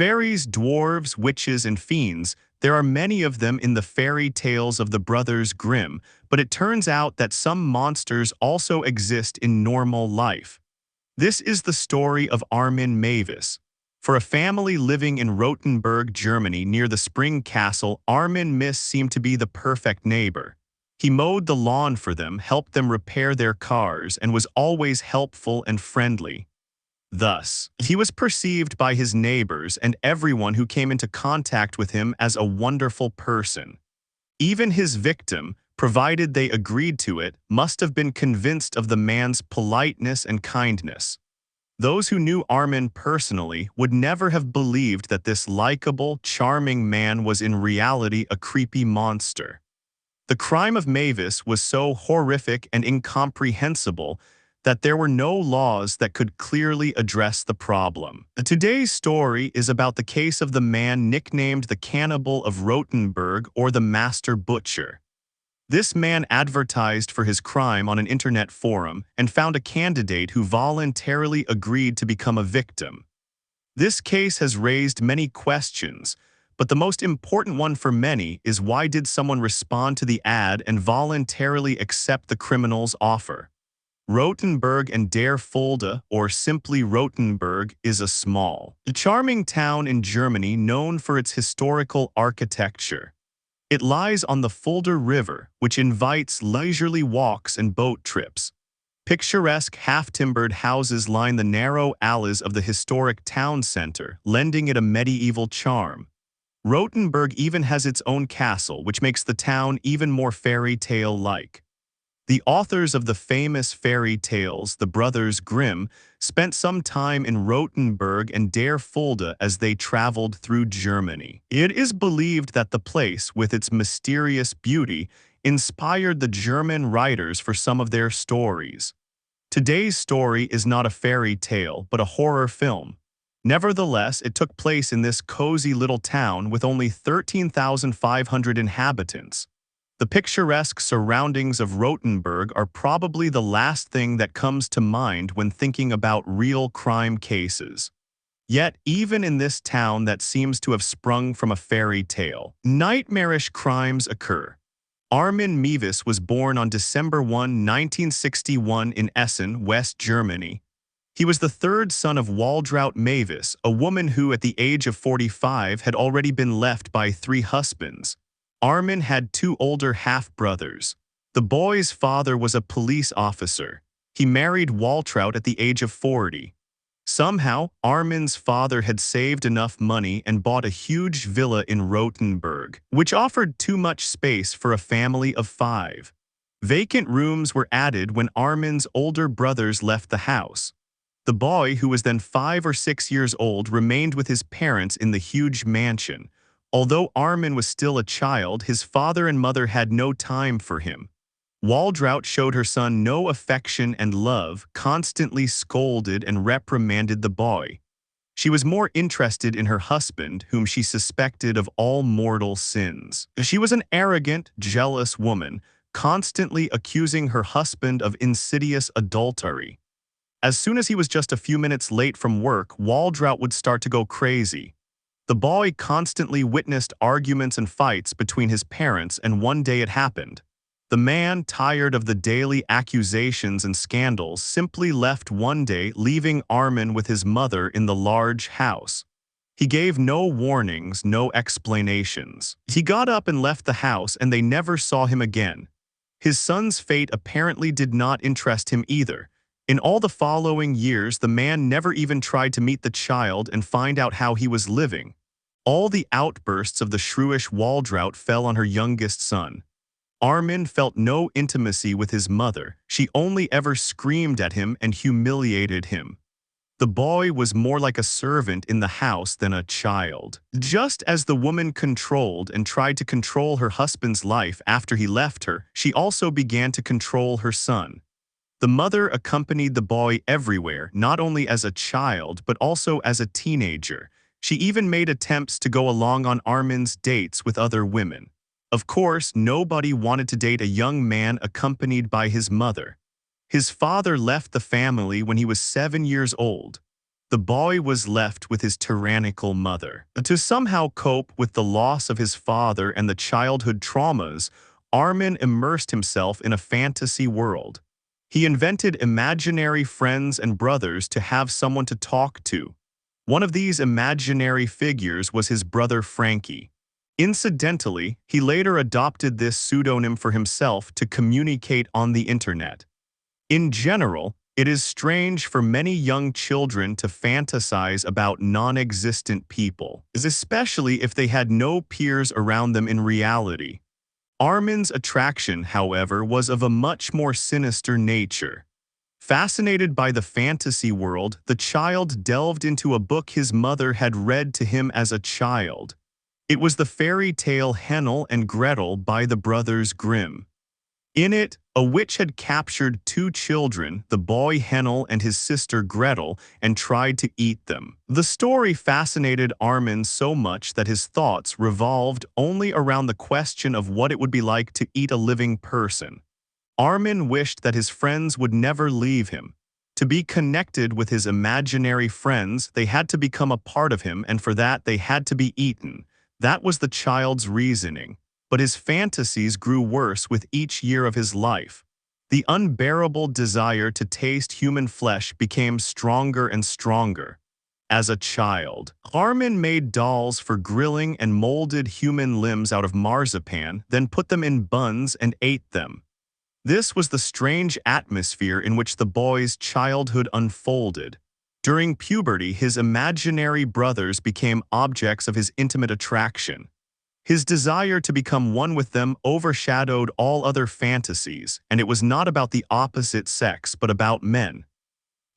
Fairies, dwarves, witches, and fiends, there are many of them in the fairy tales of the Brothers Grimm, but it turns out that some monsters also exist in normal life. This is the story of Armin Meiwes. For a family living in Rotenburg, Germany, near the Spring Castle, Armin Miss seemed to be the perfect neighbor. He mowed the lawn for them, helped them repair their cars, and was always helpful and friendly. Thus, he was perceived by his neighbors and everyone who came into contact with him as a wonderful person. Even his victim, provided they agreed to it, must have been convinced of the man's politeness and kindness. Those who knew Armin personally would never have believed that this likable, charming man was in reality a creepy monster. The crime of Meiwes was so horrific and incomprehensible that there were no laws that could clearly address the problem. Today's story is about the case of the man nicknamed the Cannibal of Rotenburg, or the Master Butcher. This man advertised for his crime on an internet forum and found a candidate who voluntarily agreed to become a victim. This case has raised many questions, but the most important one for many is, why did someone respond to the ad and voluntarily accept the criminal's offer? Rotenburg and der Fulda, or simply Rotenburg, is a small, charming town in Germany known for its historical architecture. It lies on the Fulda River, which invites leisurely walks and boat trips. Picturesque half-timbered houses line the narrow alleys of the historic town center, lending it a medieval charm. Rotenburg even has its own castle, which makes the town even more fairy tale-like. The authors of the famous fairy tales, the Brothers Grimm, spent some time in Rotenburg and der Fulda as they traveled through Germany. It is believed that the place, with its mysterious beauty, inspired the German writers for some of their stories. Today's story is not a fairy tale, but a horror film. Nevertheless, it took place in this cozy little town with only 13,500 inhabitants. The picturesque surroundings of Rotenburg are probably the last thing that comes to mind when thinking about real crime cases. Yet, even in this town that seems to have sprung from a fairy tale, nightmarish crimes occur. Armin Meiwes was born on December 1, 1961 in Essen, West Germany. He was the third son of Waltraud Meiwes, a woman who, at the age of 45, had already been left by 3 husbands. Armin had 2 older half-brothers. The boy's father was a police officer. He married Waltraud at the age of 40. Somehow, Armin's father had saved enough money and bought a huge villa in Rotenburg, which offered too much space for a family of 5. Vacant rooms were added when Armin's older brothers left the house. The boy, who was then 5 or 6 years old, remained with his parents in the huge mansion. Although Armin was still a child, his father and mother had no time for him. Waltraud showed her son no affection and love, constantly scolded and reprimanded the boy. She was more interested in her husband, whom she suspected of all mortal sins. She was an arrogant, jealous woman, constantly accusing her husband of insidious adultery. As soon as he was just a few minutes late from work, Waltraud would start to go crazy. The boy constantly witnessed arguments and fights between his parents, and one day it happened. The man, tired of the daily accusations and scandals, simply left one day, leaving Armin with his mother in the large house. He gave no warnings, no explanations. He got up and left the house, and they never saw him again. His son's fate apparently did not interest him either. In all the following years, the man never even tried to meet the child and find out how he was living. All the outbursts of the shrewish Waltraud fell on her youngest son. Armin felt no intimacy with his mother. She only ever screamed at him and humiliated him. The boy was more like a servant in the house than a child. Just as the woman controlled and tried to control her husband's life after he left her, she also began to control her son. The mother accompanied the boy everywhere, not only as a child, but also as a teenager. She even made attempts to go along on Armin's dates with other women. Of course, nobody wanted to date a young man accompanied by his mother. His father left the family when he was 7 years old. the boy was left with his tyrannical mother. To somehow cope with the loss of his father and the childhood traumas, Armin immersed himself in a fantasy world. He invented imaginary friends and brothers to have someone to talk to. One of these imaginary figures was his brother Frankie. Incidentally, he later adopted this pseudonym for himself to communicate on the internet. In general, it is strange for many young children to fantasize about non-existent people, especially if they had no peers around them in reality. Armin's attraction, however, was of a much more sinister nature. Fascinated by the fantasy world, the child delved into a book his mother had read to him as a child. It was the fairy tale Hänsel and Gretel by the brothers Grimm. In it, a witch had captured two children, the boy Hänsel and his sister Gretel, and tried to eat them. The story fascinated Armin so much that his thoughts revolved only around the question of what it would be like to eat a living person. Armin wished that his friends would never leave him. To be connected with his imaginary friends, they had to become a part of him, and for that they had to be eaten. That was the child's reasoning. But his fantasies grew worse with each year of his life. The unbearable desire to taste human flesh became stronger and stronger. As a child, Armin made dolls for grilling and molded human limbs out of marzipan, then put them in buns and ate them. This was the strange atmosphere in which the boy's childhood unfolded. During puberty, his imaginary brothers became objects of his intimate attraction. His desire to become one with them overshadowed all other fantasies, and it was not about the opposite sex but about men.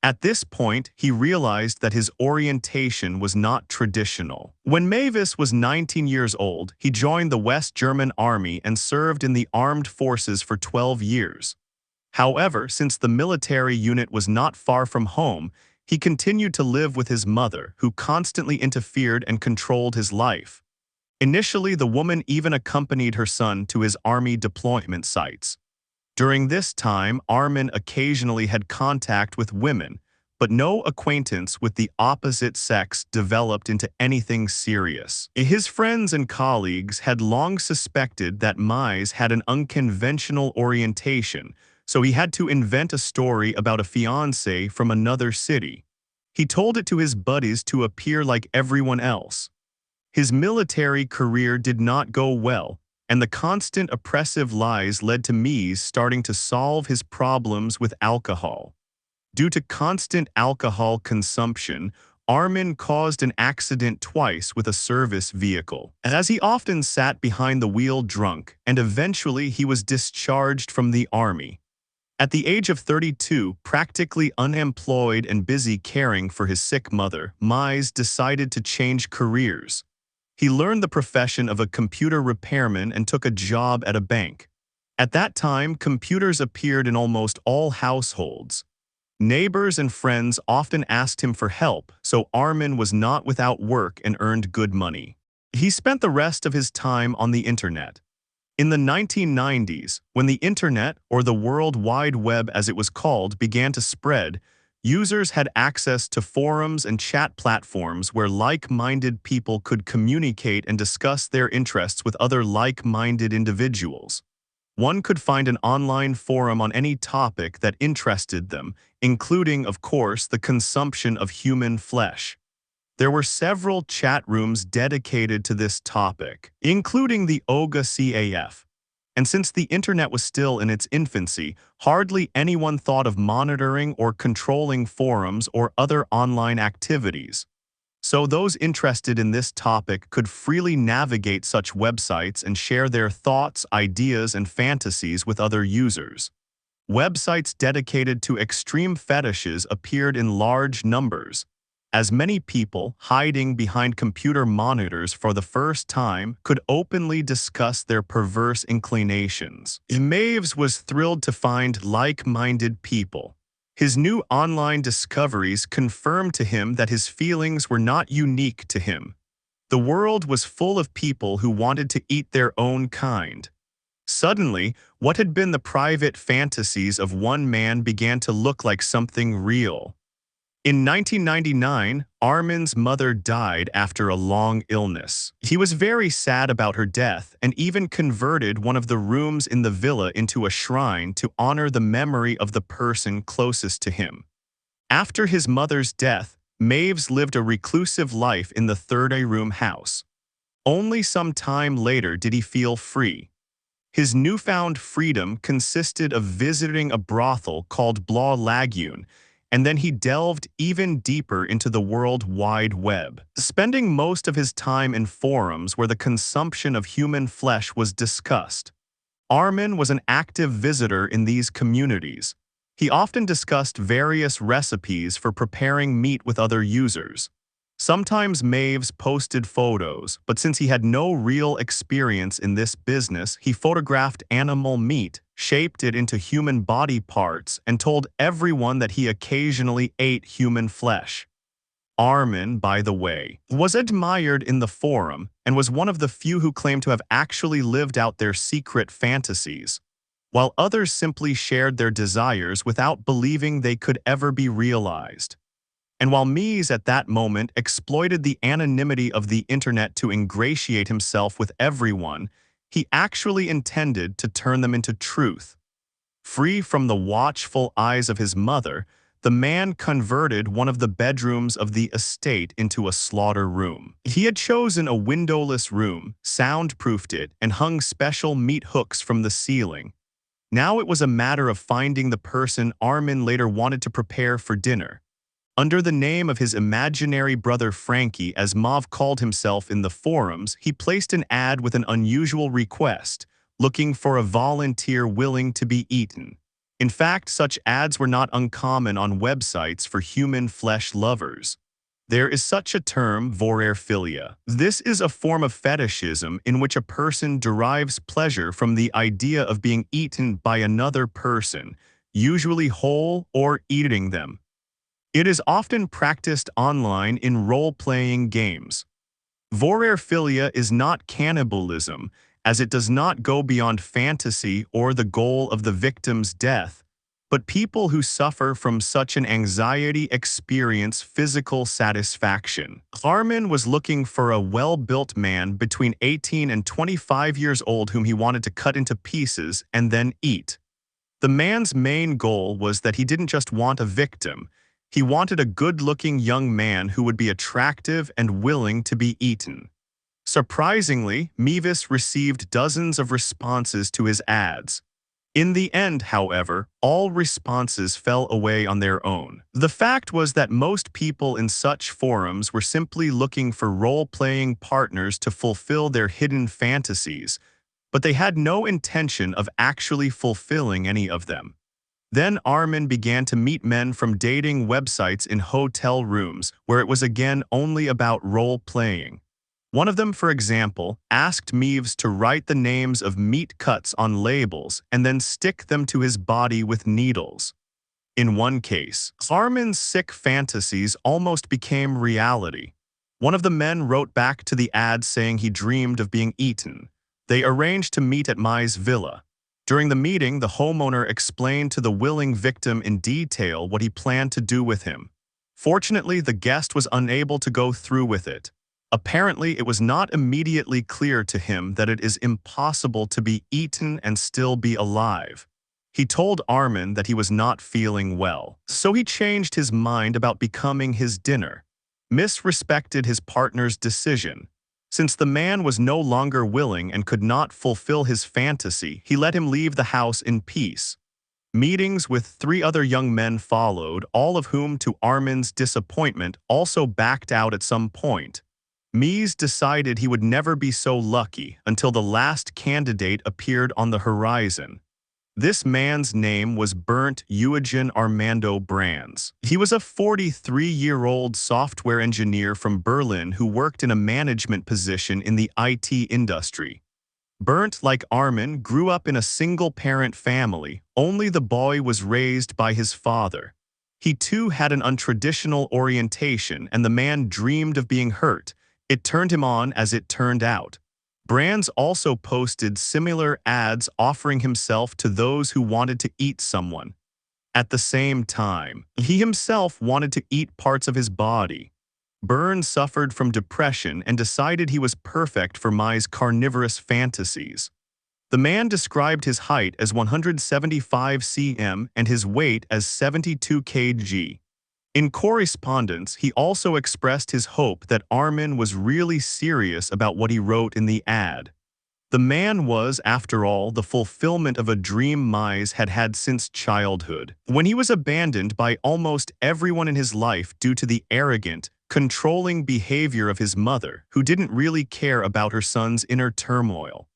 At this point, he realized that his orientation was not traditional. When Meiwes was 19 years old, he joined the West German Army and served in the armed forces for 12 years. However, since the military unit was not far from home, he continued to live with his mother, who constantly interfered and controlled his life. Initially, the woman even accompanied her son to his army deployment sites. During this time, Armin occasionally had contact with women, but no acquaintance with the opposite sex developed into anything serious. His friends and colleagues had long suspected that Meiwes had an unconventional orientation, so he had to invent a story about a fiancé from another city. He told it to his buddies to appear like everyone else. His military career did not go well, and the constant oppressive lies led to Meiwes starting to solve his problems with alcohol. Due to constant alcohol consumption, Armin caused an accident twice with a service vehicle, as he often sat behind the wheel drunk, and eventually he was discharged from the army. At the age of 32, practically unemployed and busy caring for his sick mother, Meiwes decided to change careers. He learned the profession of a computer repairman and took a job at a bank. At that time, computers appeared in almost all households. Neighbors and friends often asked him for help, so Armin was not without work and earned good money. He spent the rest of his time on the internet. In the 1990s, when the internet, or the World Wide Web as it was called, began to spread, users had access to forums and chat platforms where like-minded people could communicate and discuss their interests with other like-minded individuals. One could find an online forum on any topic that interested them, including, of course, the consumption of human flesh. There were several chat rooms dedicated to this topic, including the OGA CAF. And since the internet was still in its infancy, hardly anyone thought of monitoring or controlling forums or other online activities. So those interested in this topic could freely navigate such websites and share their thoughts, ideas, and fantasies with other users. Websites dedicated to extreme fetishes appeared in large numbers, as many people, hiding behind computer monitors for the first time, could openly discuss their perverse inclinations. Meiwes was thrilled to find like-minded people. His new online discoveries confirmed to him that his feelings were not unique to him. The world was full of people who wanted to eat their own kind. Suddenly, what had been the private fantasies of one man began to look like something real. In 1999, Armin's mother died after a long illness. He was very sad about her death and even converted one of the rooms in the villa into a shrine to honor the memory of the person closest to him. After his mother's death, Meiwes lived a reclusive life in the third-room house. Only some time later did he feel free. His newfound freedom consisted of visiting a brothel called Blau Lagune, and then he delved even deeper into the World Wide Web, spending most of his time in forums where the consumption of human flesh was discussed. Armin was an active visitor in these communities. He often discussed various recipes for preparing meat with other users. Sometimes Meiwes posted photos, but since he had no real experience in this business, he photographed animal meat, shaped it into human body parts, and told everyone that he occasionally ate human flesh. Armin, by the way, was admired in the forum and was one of the few who claimed to have actually lived out their secret fantasies, while others simply shared their desires without believing they could ever be realized. And while Meiwes at that moment exploited the anonymity of the internet to ingratiate himself with everyone, he actually intended to turn them into truth. Free from the watchful eyes of his mother, the man converted one of the bedrooms of the estate into a slaughter room. He had chosen a windowless room, soundproofed it, and hung special meat hooks from the ceiling. Now it was a matter of finding the person Armin later wanted to prepare for dinner. Under the name of his imaginary brother Frankie, as Mauve called himself in the forums, he placed an ad with an unusual request, looking for a volunteer willing to be eaten. In fact, such ads were not uncommon on websites for human flesh lovers. There is such a term, vorerphilia. This is a form of fetishism in which a person derives pleasure from the idea of being eaten by another person, usually whole or eating them. It is often practiced online in role-playing games. Vorerphilia is not cannibalism, as it does not go beyond fantasy or the goal of the victim's death, but people who suffer from such an anxiety experience physical satisfaction. Armin was looking for a well-built man between 18 and 25 years old whom he wanted to cut into pieces and then eat. The man's main goal was that he didn't just want a victim. He wanted a good-looking young man who would be attractive and willing to be eaten. Surprisingly, Meiwes received dozens of responses to his ads. In the end, however, all responses fell away on their own. The fact was that most people in such forums were simply looking for role-playing partners to fulfill their hidden fantasies, but they had no intention of actually fulfilling any of them. Then Armin began to meet men from dating websites in hotel rooms, where it was again only about role-playing. One of them, for example, asked Meiwes to write the names of meat cuts on labels and then stick them to his body with needles. In one case, Armin's sick fantasies almost became reality. One of the men wrote back to the ad saying he dreamed of being eaten. They arranged to meet at Meiwes' villa. During the meeting, the homeowner explained to the willing victim in detail what he planned to do with him. Fortunately, the guest was unable to go through with it. Apparently, it was not immediately clear to him that it is impossible to be eaten and still be alive. He told Armin that he was not feeling well, so he changed his mind about becoming his dinner. Misrespected his partner's decision. Since the man was no longer willing and could not fulfill his fantasy, he let him leave the house in peace. Meetings with 3 other young men followed, all of whom, to Armin's disappointment, also backed out at some point. Meiwes decided he would never be so lucky until the last candidate appeared on the horizon. This man's name was Bernd Eugen Armando Brands. He was a 43-year-old software engineer from Berlin who worked in a management position in the IT industry. Bernd, like Armin, grew up in a single-parent family. Only the boy was raised by his father. He too had an untraditional orientation, and the man dreamed of being hurt. It turned him on as it turned out. Brands also posted similar ads offering himself to those who wanted to eat someone. At the same time, he himself wanted to eat parts of his body. Bernd suffered from depression and decided he was perfect for Meiwes' carnivorous fantasies. The man described his height as 175 cm and his weight as 72 kg. In correspondence, he also expressed his hope that Armin was really serious about what he wrote in the ad. The man was, after all, the fulfillment of a dream Meiwes had had since childhood, when he was abandoned by almost everyone in his life due to the arrogant, controlling behavior of his mother, who didn't really care about her son's inner turmoil.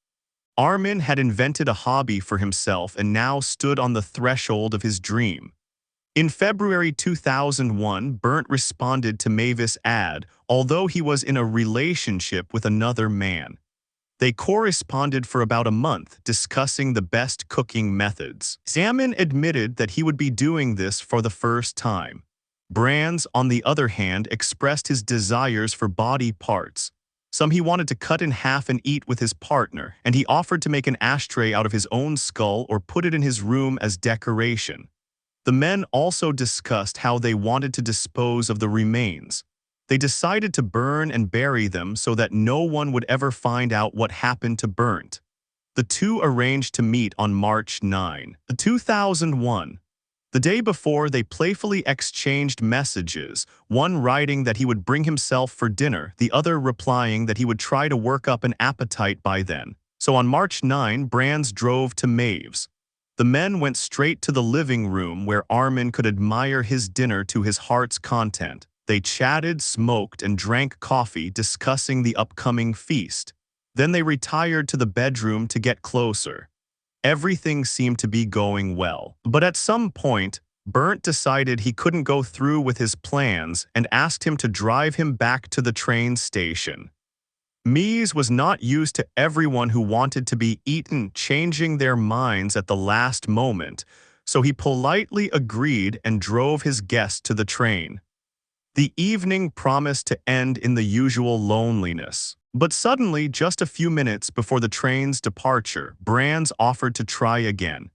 Armin had invented a hobby for himself and now stood on the threshold of his dream. In February 2001, Bernd responded to Meiwes' ad, although he was in a relationship with another man. They corresponded for about a month, discussing the best cooking methods. Armin admitted that he would be doing this for the first time. Brands, on the other hand, expressed his desires for body parts. Some he wanted to cut in half and eat with his partner, and he offered to make an ashtray out of his own skull or put it in his room as decoration. The men also discussed how they wanted to dispose of the remains. They decided to burn and bury them so that no one would ever find out what happened to Bernd. The two arranged to meet on March 9, 2001. The day before, they playfully exchanged messages, one writing that he would bring himself for dinner, the other replying that he would try to work up an appetite by then. So on March 9, Brands drove to Meiwes. The men went straight to the living room where Armin could admire his dinner to his heart's content. They chatted, smoked, and drank coffee, discussing the upcoming feast. Then they retired to the bedroom to get closer. Everything seemed to be going well. But at some point, Bernd decided he couldn't go through with his plans and asked him to drive him back to the train station. Meiwes was not used to everyone who wanted to be eaten changing their minds at the last moment, so he politely agreed and drove his guest to the train. The evening promised to end in the usual loneliness. But suddenly, just a few minutes before the train's departure, Brands offered to try again.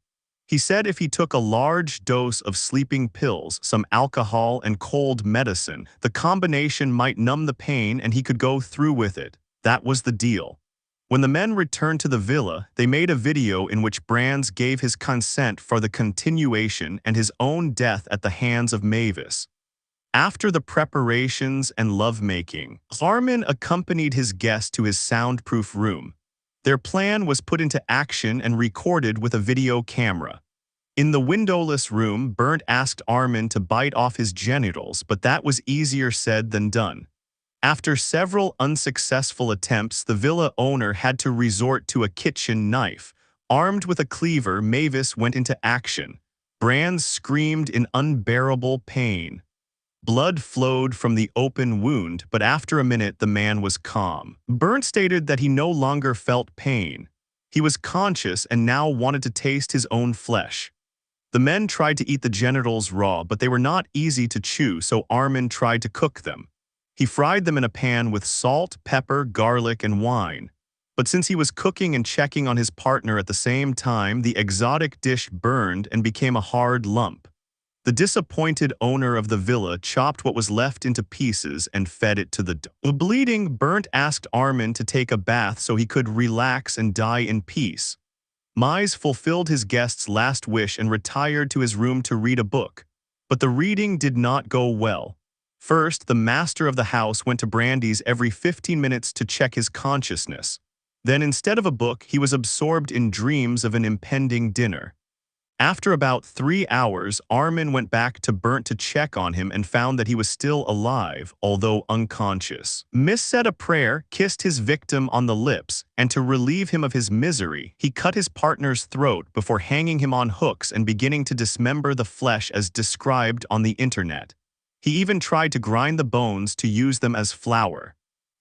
He said if he took a large dose of sleeping pills, some alcohol, and cold medicine, the combination might numb the pain and he could go through with it. That was the deal. When the men returned to the villa, they made a video in which Brands gave his consent for the continuation and his own death at the hands of Meiwes. After the preparations and lovemaking, Armin accompanied his guest to his soundproof room. Their plan was put into action and recorded with a video camera. In the windowless room, Bernd asked Armin to bite off his genitals, but that was easier said than done. After several unsuccessful attempts, the villa owner had to resort to a kitchen knife. Armed with a cleaver, Meiwes went into action. Brands screamed in unbearable pain. Blood flowed from the open wound, but after a minute the man was calm. Bernd stated that he no longer felt pain. He was conscious and now wanted to taste his own flesh. The men tried to eat the genitals raw, but they were not easy to chew, so Armin tried to cook them. He fried them in a pan with salt, pepper, garlic, and wine. But since he was cooking and checking on his partner at the same time, the exotic dish burned and became a hard lump. The disappointed owner of the villa chopped what was left into pieces and fed it to the dog. Bleeding, Bernd asked Armin to take a bath so he could relax and die in peace. Meiwes fulfilled his guest's last wish and retired to his room to read a book. But the reading did not go well. First, the master of the house went to Brandy's every 15 minutes to check his consciousness. Then, instead of a book, he was absorbed in dreams of an impending dinner. After about 3 hours, Armin went back to Bernd to check on him and found that he was still alive, although unconscious. Miss said a prayer, kissed his victim on the lips, and to relieve him of his misery, he cut his partner's throat before hanging him on hooks and beginning to dismember the flesh as described on the internet. He even tried to grind the bones to use them as flour.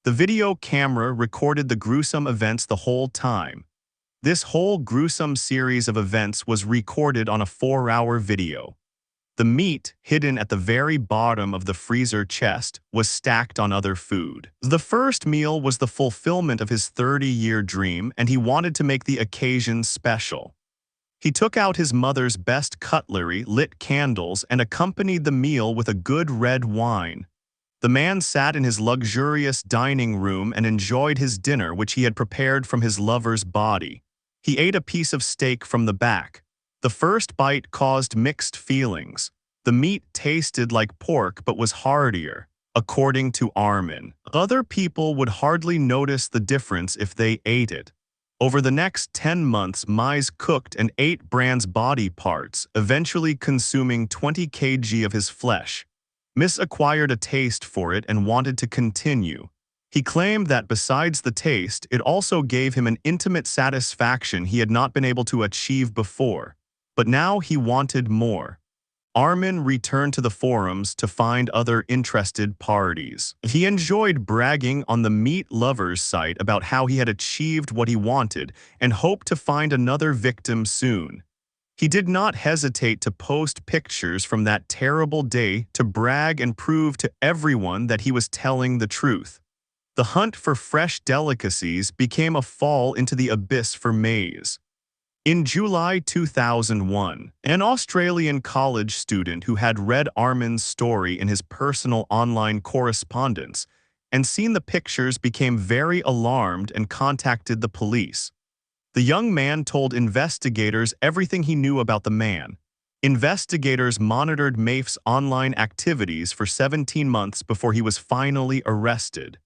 The video camera recorded the gruesome events the whole time. This whole gruesome series of events was recorded on a 4-hour video. The meat, hidden at the very bottom of the freezer chest, was stacked on other food. The first meal was the fulfillment of his 30-year dream, and he wanted to make the occasion special. He took out his mother's best cutlery, lit candles, and accompanied the meal with a good red wine. The man sat in his luxurious dining room and enjoyed his dinner, which he had prepared from his lover's body. He ate a piece of steak from the back. The first bite caused mixed feelings. The meat tasted like pork but was heartier, according to Armin. Other people would hardly notice the difference if they ate it. Over the next 10 months, Meiwes cooked and ate Brand's body parts, eventually consuming 20 kg of his flesh. Miss acquired a taste for it and wanted to continue. He claimed that besides the taste, it also gave him an intimate satisfaction he had not been able to achieve before. But now he wanted more. Armin returned to the forums to find other interested parties. He enjoyed bragging on the Meat Lovers site about how he had achieved what he wanted and hoped to find another victim soon. He did not hesitate to post pictures from that terrible day to brag and prove to everyone that he was telling the truth. The hunt for fresh delicacies became a fall into the abyss for Meiwes. In July 2001, an Australian college student who had read Armin's story in his personal online correspondence and seen the pictures became very alarmed and contacted the police. The young man told investigators everything he knew about the man. Investigators monitored Meiwes' online activities for 17 months before he was finally arrested.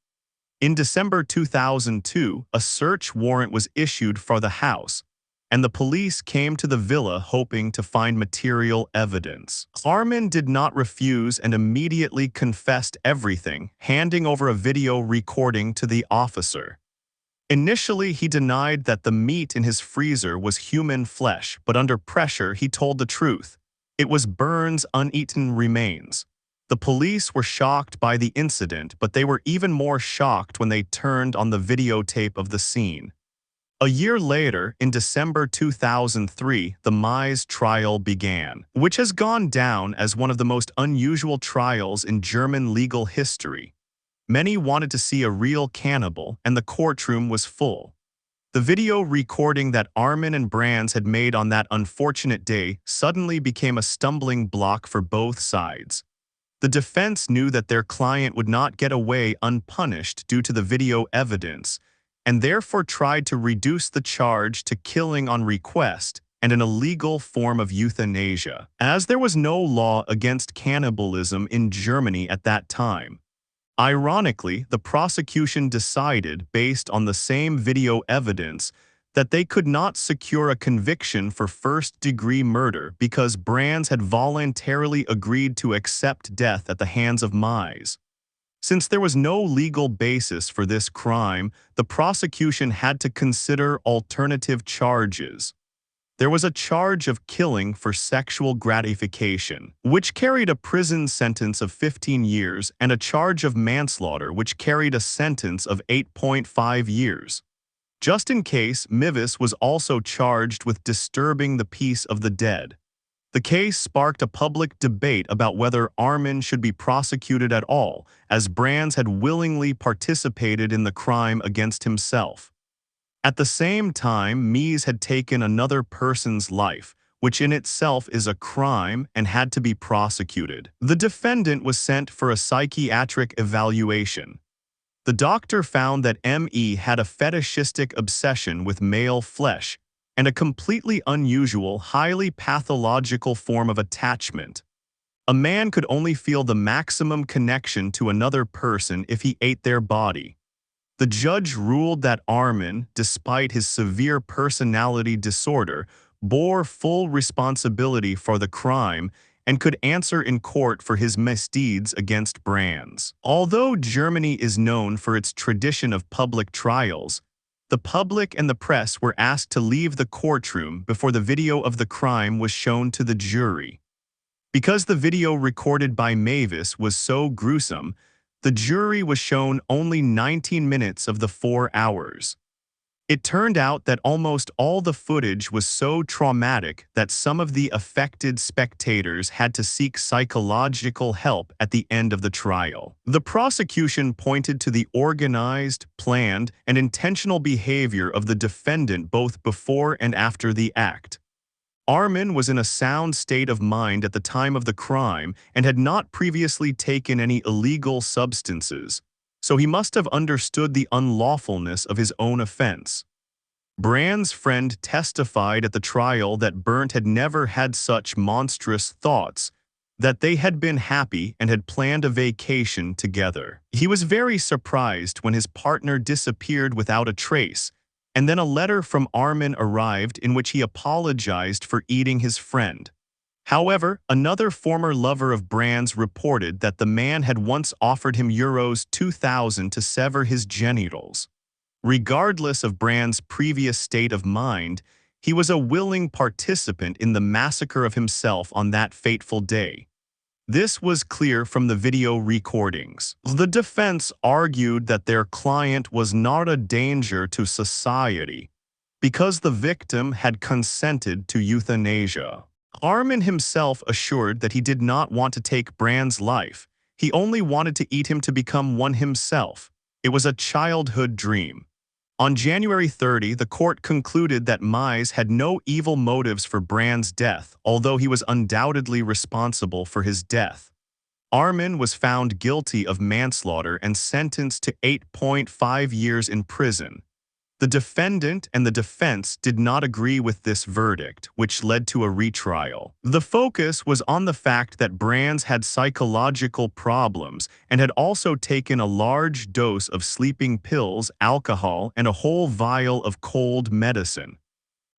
In December 2002, a search warrant was issued for the house, and the police came to the villa hoping to find material evidence. Armin did not refuse and immediately confessed everything, handing over a video recording to the officer. Initially, he denied that the meat in his freezer was human flesh, but under pressure, he told the truth. It was Burns' uneaten remains. The police were shocked by the incident, but they were even more shocked when they turned on the videotape of the scene. A year later, in December 2003, the Meiwes trial began, which has gone down as one of the most unusual trials in German legal history. Many wanted to see a real cannibal, and the courtroom was full. The video recording that Armin and Brands had made on that unfortunate day suddenly became a stumbling block for both sides. The defense knew that their client would not get away unpunished due to the video evidence, and therefore tried to reduce the charge to killing on request and an illegal form of euthanasia, as there was no law against cannibalism in Germany at that time. Ironically, the prosecution decided, based on the same video evidence, that they could not secure a conviction for first-degree murder because Brands had voluntarily agreed to accept death at the hands of Meiwes. Since there was no legal basis for this crime, the prosecution had to consider alternative charges. There was a charge of killing for sexual gratification, which carried a prison sentence of 15 years, and a charge of manslaughter, which carried a sentence of 8.5 years. Just in case, Meiwes was also charged with disturbing the peace of the dead. The case sparked a public debate about whether Armin should be prosecuted at all, as Brands had willingly participated in the crime against himself. At the same time, Meiwes had taken another person's life, which in itself is a crime and had to be prosecuted. The defendant was sent for a psychiatric evaluation. The doctor found that M.E. had a fetishistic obsession with male flesh and a completely unusual, highly pathological form of attachment. A man could only feel the maximum connection to another person if he ate their body. The judge ruled that Armin, despite his severe personality disorder, bore full responsibility for the crime and could answer in court for his misdeeds against Brands. Although Germany is known for its tradition of public trials, the public and the press were asked to leave the courtroom before the video of the crime was shown to the jury. Because the video recorded by Meiwes was so gruesome, the jury was shown only 19 minutes of the 4 hours. It turned out that almost all the footage was so traumatic that some of the affected spectators had to seek psychological help at the end of the trial. The prosecution pointed to the organized, planned, and intentional behavior of the defendant both before and after the act. Armin was in a sound state of mind at the time of the crime and had not previously taken any illegal substances, so he must have understood the unlawfulness of his own offense. Brand's friend testified at the trial that Bernd had never had such monstrous thoughts, that they had been happy and had planned a vacation together. He was very surprised when his partner disappeared without a trace, and then a letter from Armin arrived in which he apologized for eating his friend. However, another former lover of Brand's reported that the man had once offered him euros 2,000 to sever his genitals. Regardless of Brand's previous state of mind, he was a willing participant in the massacre of himself on that fateful day. This was clear from the video recordings. The defense argued that their client was not a danger to society because the victim had consented to euthanasia. Armin himself assured that he did not want to take Brand's life. He only wanted to eat him to become one himself. It was a childhood dream. On January 30, the court concluded that Meiwes had no evil motives for Brand's death, although he was undoubtedly responsible for his death. Armin was found guilty of manslaughter and sentenced to 8.5 years in prison. The defendant and the defense did not agree with this verdict, which led to a retrial. The focus was on the fact that Brand had psychological problems and had also taken a large dose of sleeping pills, alcohol, and a whole vial of cold medicine.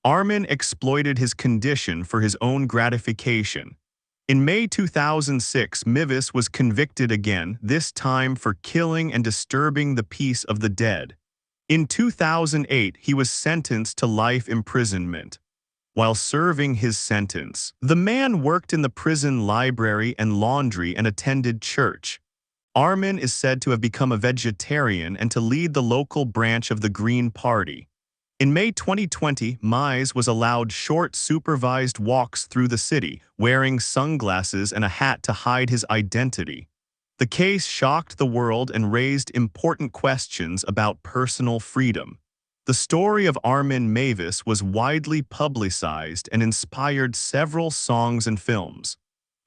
Armin exploited his condition for his own gratification. In May 2006, Meiwes was convicted again, this time for killing and disturbing the peace of the dead. In 2008, he was sentenced to life imprisonment. While serving his sentence, the man worked in the prison library and laundry and attended church. Armin is said to have become a vegetarian and to lead the local branch of the Green Party. In May 2020, Meiwes was allowed short supervised walks through the city, wearing sunglasses and a hat to hide his identity. The case shocked the world and raised important questions about personal freedom. The story of Armin Meiwes was widely publicized and inspired several songs and films.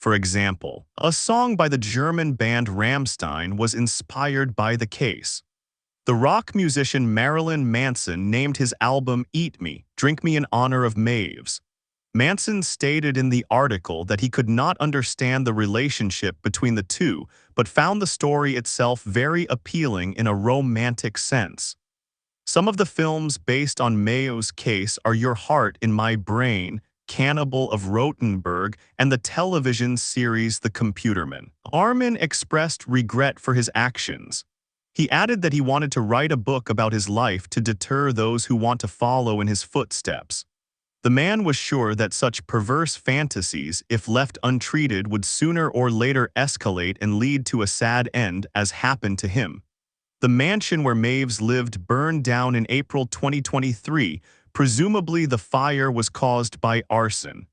For example, a song by the German band Rammstein was inspired by the case. The rock musician Marilyn Manson named his album Eat Me, Drink Me in honor of Meiwes. Manson stated in the article that he could not understand the relationship between the two, but found the story itself very appealing in a romantic sense. Some of the films based on Meiwes' case are Your Heart in My Brain, Cannibal of Rotenburg, and the television series The Computerman. Armin expressed regret for his actions. He added that he wanted to write a book about his life to deter those who want to follow in his footsteps. The man was sure that such perverse fantasies, if left untreated, would sooner or later escalate and lead to a sad end, as happened to him. The mansion where Meiwes lived burned down in April 2023. Presumably the fire was caused by arson.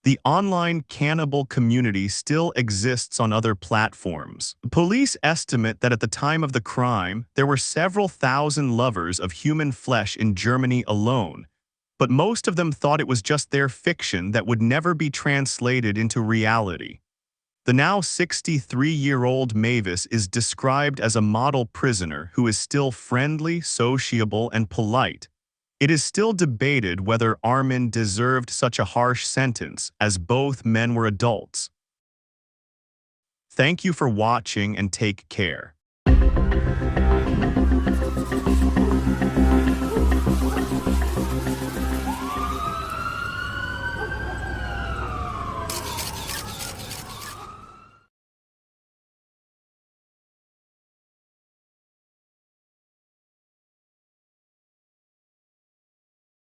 The online cannibal community still exists on other platforms. Police estimate that at the time of the crime, there were several thousand lovers of human flesh in Germany alone, but most of them thought it was just their fiction that would never be translated into reality. The now 63-year-old Meiwes is described as a model prisoner who is still friendly, sociable, and polite. It is still debated whether Armin deserved such a harsh sentence, as both men were adults. Thank you for watching and take care.